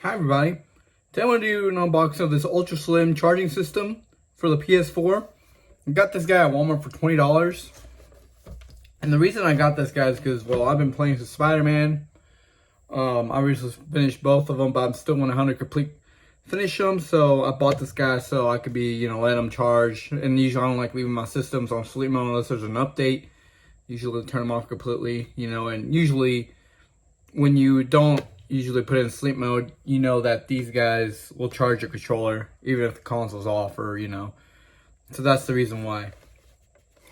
Hi everybody, today I want to do an unboxing of this ultra slim charging system for the PS4. I got this guy at Walmart for $20. And the reason I got this guy is because, well, I've been playing some Spider-Man. I recently finished both of them, but I'm still want to finish them. So I bought this guy so I could be, letting them charge. And usually I don't like leaving my systems on sleep mode unless there's an update. Usually turn them off completely, and usually when you don't put it in sleep mode, you know that these guys will charge your controller even if the console's off, or so that's the reason why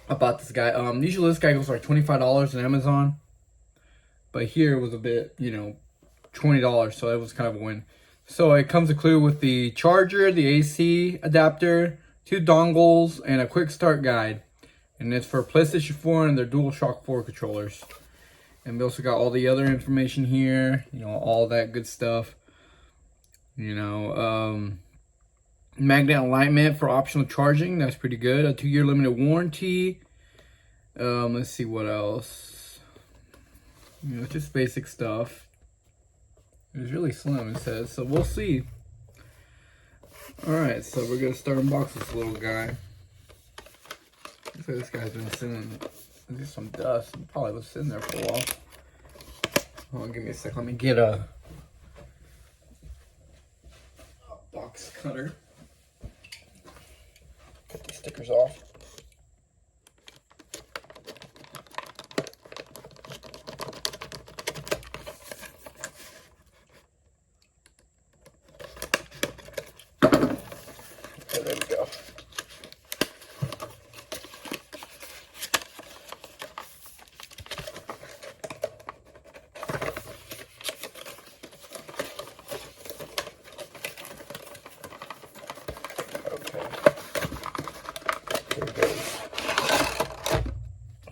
I bought this guy. Usually this guy goes like $25 on Amazon, but here it was a bit, $20, so it was kind of a win. So it comes included with the charger, the AC adapter, 2 dongles, and a quick start guide, and it's for PlayStation 4 and their DualShock 4 controllers. And we also got all the other information here, all that good stuff. Magnet alignment for optional charging. That's pretty good. A 2-year limited warranty. Let's see what else. Just basic stuff. It's really slim, it says. So we'll see. Alright, so we're going to start unboxing this little guy. Looks like this guy's been sitting. There's some dust. It probably was sitting there for a while. Hold on, give me a sec. Let me get a box cutter. Cut these stickers off. Okay, there we go.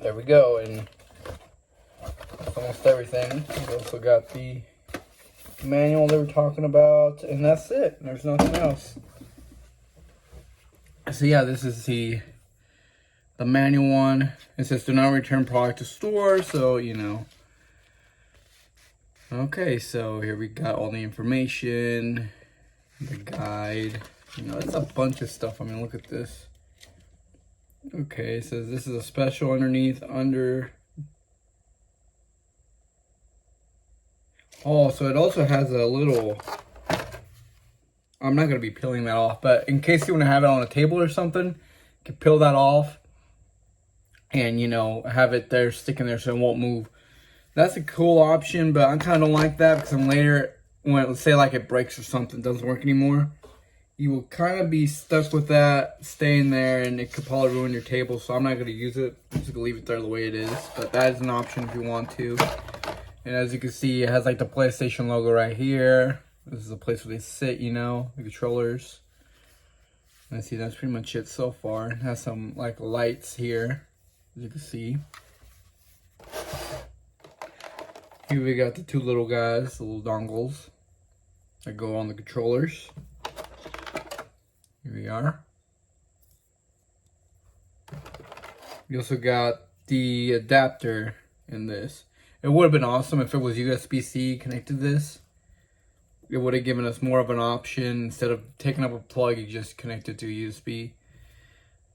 There we go, and that's almost everything. We also got the manual they were talking about, and that's it. There's nothing else. So yeah, this is the manual one. It says do not return product to store, so Okay, so here we got all the information, the guide. It's a bunch of stuff. I mean, look at this. Okay, it says this is a special underneath under. Oh, so it also has a little. I'm not going to be peeling that off, but in case you want to have it on a table or something, you can peel that off and, have it there sticking there so it won't move. That's a cool option, but I kind of don't like that because then later, when let's say like it breaks or something, doesn't work anymore, you will kind of be stuck with that staying there, and it could probably ruin your table. So I'm not going to use it. I'm just going to leave it there the way it is. But that is an option if you want to. And as you can see, it has like the PlayStation logo right here. This is a place where they sit, the controllers. And see, that's pretty much it so far. It has some like lights here, as you can see. Here we got the 2 little guys, the little dongles that go on the controllers. Here we are. We also got the adapter in this. It would have been awesome if it was USB-C connected to this. It would have given us more of an option. Instead of taking up a plug, you just connect it to USB.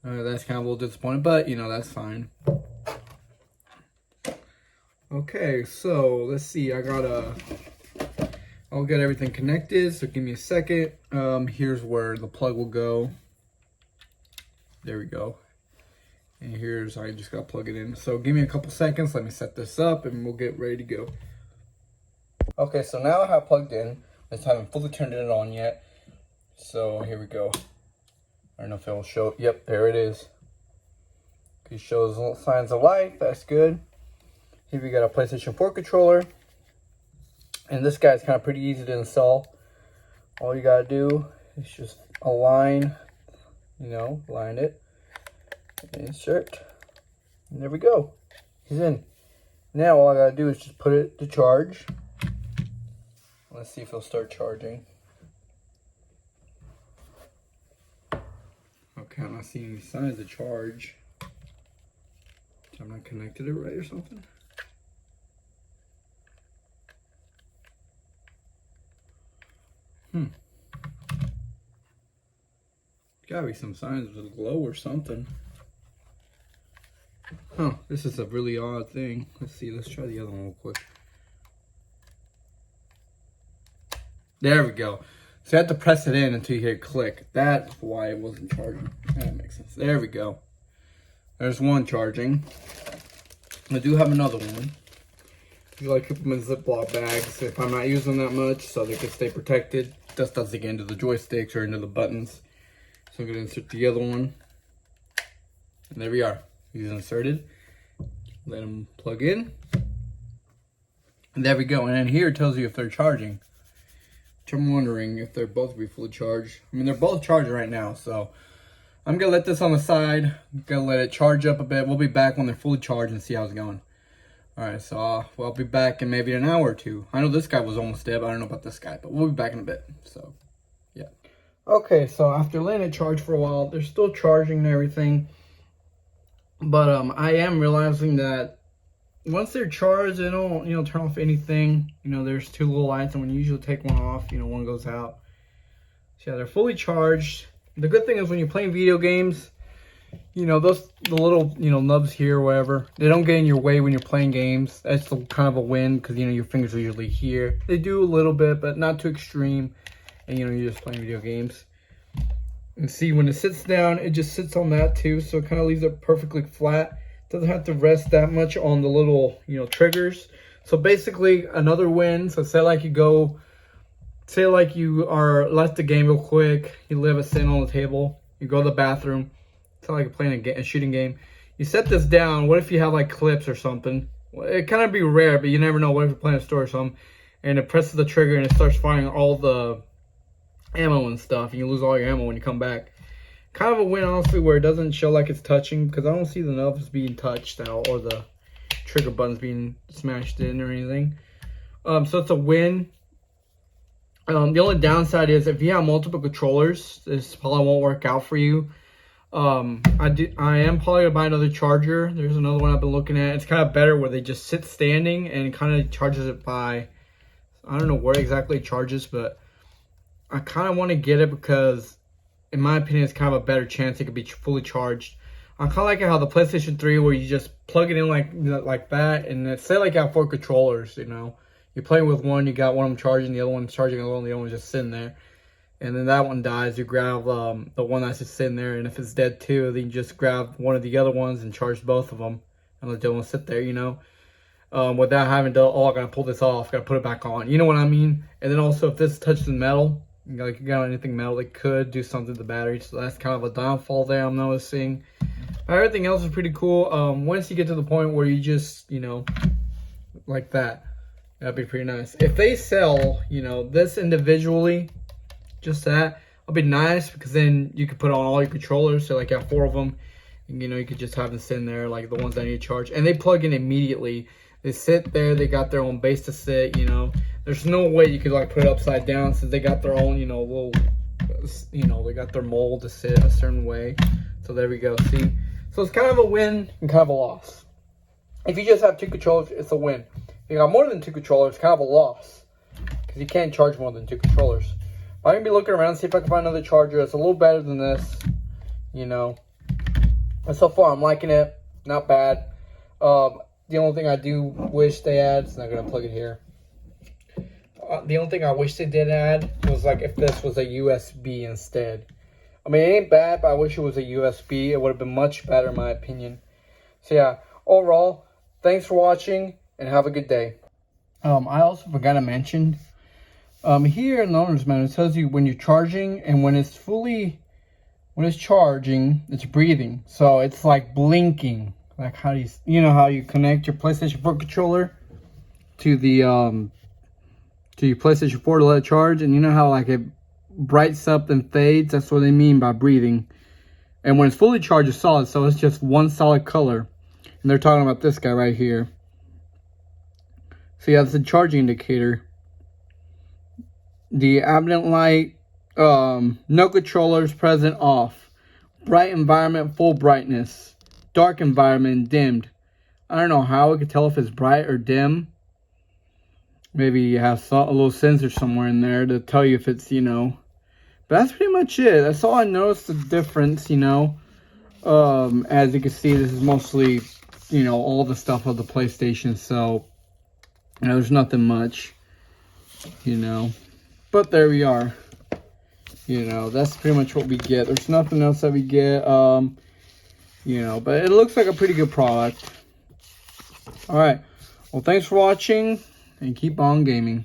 That's kind of a little disappointing, but that's fine. Okay, so let's see. I'll get everything connected, so give me a second. Here's where the plug will go. There we go. And here's, I just gotta plug it in. So give me a couple seconds, let me set this up, and we'll get ready to go. Okay, so now I have plugged in. I just haven't fully turned it on yet. So here we go. I don't know if it will show. Yep, there it is. It shows little signs of life, that's good. Here we got a PlayStation 4 controller. And this guy's kind of pretty easy to install. All you gotta do is just align, line it, insert, and there we go. He's in. Now all I gotta do is just put it to charge. Let's see if it'll start charging. Okay, I'm not seeing any signs of charge. I'm not connected it right or something. Gotta be some signs of a glow or something. Huh, this is a really odd thing. Let's see, let's try the other one real quick. There we go. So you have to press it in until you hit click. That's why it wasn't charging. That makes sense. There we go. There's one charging. I do have another one. I like keep them in Ziploc bags if I'm not using them that much so they can stay protected. Dust doesn't get into the joysticks or into the buttons. So I'm going to insert the other one. And there we are. He's inserted. Let them plug in. And there we go. And then here it tells you if they're charging. Which I'm wondering if they're both be fully charged. I mean, they're both charged right now. So I'm going to let this on the side. I'm going to let it charge up a bit. We'll be back when they're fully charged and see how it's going. Alright, so I'll be back in maybe an hour or two. I know this guy was almost dead, but I don't know about this guy. But we'll be back in a bit. So, yeah. Okay, so after letting it charge for a while, they're still charging and everything. But I am realizing that once they're charged, they don't, turn off anything. There's two little lights, and when you usually take one off, one goes out. So yeah, they're fully charged. The good thing is when you're playing video games, the little, nubs here or whatever, they don't get in your way when you're playing games. That's kind of a win because, your fingers are usually here. They do a little bit, but not too extreme. And, you're just playing video games. And see, when it sits down, it just sits on that too. So it kind of leaves it perfectly flat. Doesn't have to rest that much on the little, triggers. So basically, another win. So say like you are left the game real quick. You leave it sitting on the table. You go to the bathroom. It's not like you're playing a shooting game. You set this down. What if you have like clips or something? Well, it kind of be rare, but you never know. What if you're playing a store or something, and it presses the trigger and it starts firing all the ammo and stuff, and you lose all your ammo when you come back. Kind of a win, honestly, where it doesn't show like it's touching, because I don't see the knobs being touched out or the trigger buttons being smashed in or anything. So it's a win. The only downside is if you have multiple controllers, this probably won't work out for you. I am probably gonna buy another charger. There's another one I've been looking at. It's kind of better where they just sit standing and it kind of charges it by, I don't know where exactly it charges, but I kind of want to get it because in my opinion it's kind of a better chance it could be fully charged. I kind of like how the PlayStation 3 where you just plug it in like that, and it's say like you have 4 controllers, you're playing with one, you got one of them charging, the other one's charging alone, the other one's just sitting there. And then that one dies, you grab the one that's just sitting there, and if it's dead too, then you just grab one of the other ones and charge both of them, and let the other one sit there, without having to, I gotta pull this off, gotta put it back on, you know what I mean? And then also, if this touches metal, like you got anything metal, it could do something to the battery, so that's kind of a downfall there I'm noticing. But everything else is pretty cool. Once you get to the point where you just, like that, that'd be pretty nice. If they sell, this individually, just that, it'll be nice because then you could put on all your controllers. So like you have 4 of them, and you could just have them sit in there, like the ones that need to charge, and they plug in immediately. They sit there, they got their own base to sit. There's no way you could like put it upside down since they got their own, little, they got their mold to sit a certain way. So there we go. See, so it's kind of a win and kind of a loss. If you just have 2 controllers, it's a win. If you got more than 2 controllers, it's kind of a loss because you can't charge more than 2 controllers. I'm going to be looking around, see if I can find another charger that's a little better than this, And so far, I'm liking it. Not bad. The only thing I do wish they had, it's not going to plug it here. The only thing I wish they did add was like if this was a USB instead. I mean, it ain't bad, but I wish it was a USB. It would have been much better in my opinion. So yeah, overall, thanks for watching and have a good day. I also forgot to mention, here in the owner's manual, it tells you when you're charging and when it's charging, it's breathing. So it's like blinking. Like how do you know how you connect your PlayStation 4 controller to the to your PlayStation 4 to let it charge, and you know how like it brights up and fades? That's what they mean by breathing. And when it's fully charged, it's solid, so it's just one solid color. And they're talking about this guy right here. So yeah, it's a charging indicator. The ambient light, no controllers present, off. Bright environment, full brightness. Dark environment, dimmed. I don't know how we could tell if it's bright or dim. Maybe you have a little sensor somewhere in there to tell you if it's, you know. But that's pretty much it. That's all I noticed the difference, you know. As you can see, this is mostly, you know, all the stuff of the PlayStation. So, you know, there's nothing much, you know. But there we are. You know, that's pretty much what we get. There's nothing else that we get. You know, but it looks like a pretty good product. Alright. Well, thanks for watching. And keep on gaming.